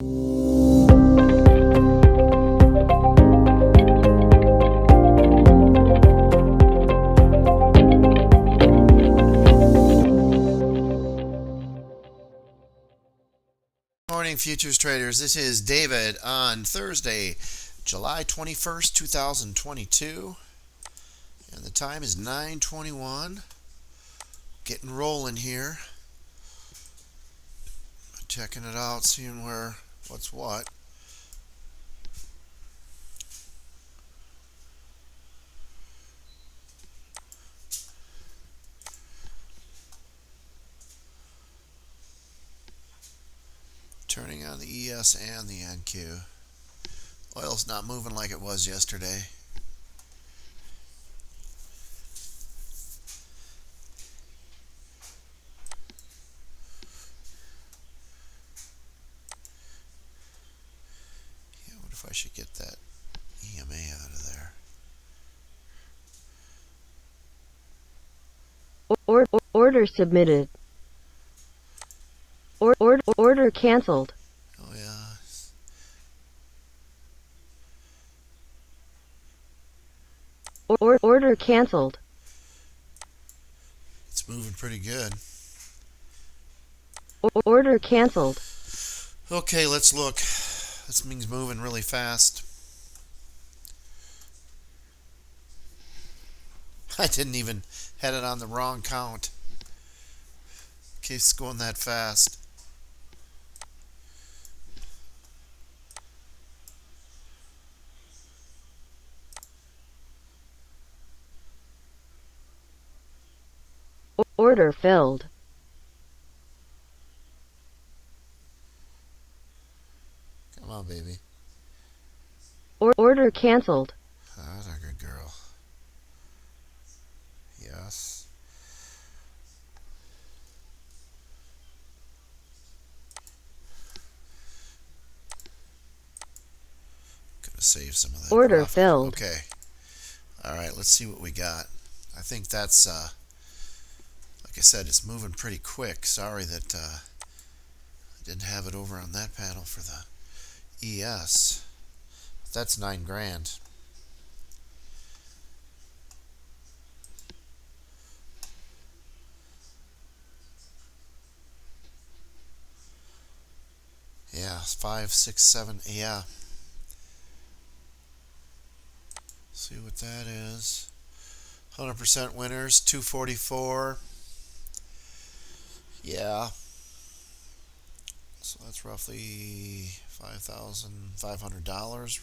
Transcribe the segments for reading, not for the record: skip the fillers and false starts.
Morning, futures traders. This is David on Thursday, July 21st, 2022, and the time is 9:21. Getting rolling here. Checking it out, seeing what's what. Turning on the ES and the NQ. Oil's not moving like it was yesterday. Yeah, what if I should get that EMA out of there? Order submitted. Order canceled. Oh yeah. Order canceled. It's moving pretty good. Order canceled. Okay, let's look. This thing's moving really fast. I didn't even had it on the wrong count. In case it's going that fast. Order filled. Come on, baby. Order canceled. That's a good girl. Yes. Could have saved some of that. Order profit. filled. Okay. All right, let's see what we got. I think that's, like I said, it's moving pretty quick. Sorry that I didn't have it over on that panel for the ES. That's $9,000. Yeah, 5, 6, 7. Yeah. See what that is. 100% winners, 244. Yeah. So that's roughly $5,500.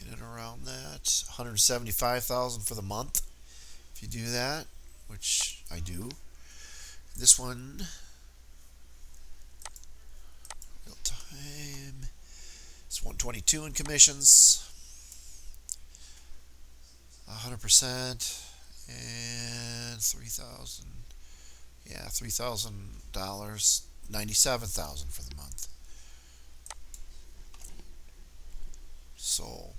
In and around that. $175,000 for the month. If you do that, which I do. This one, real time, it's 122 in commissions. 100% and 3,000. Yeah, $3,000. 97,000 for the month. So,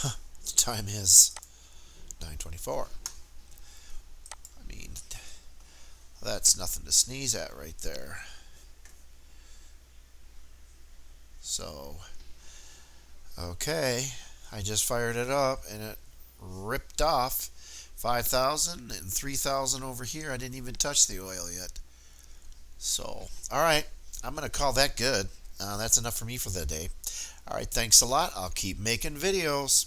the time is 9:24. I mean, that's nothing to sneeze at right there. So, okay, I just fired it up and it ripped off 5,000 and 3,000 over here. I didn't even touch the oil yet. So, all right, I'm going to call that good. That's enough for me for the day. All right, thanks a lot. I'll keep making videos.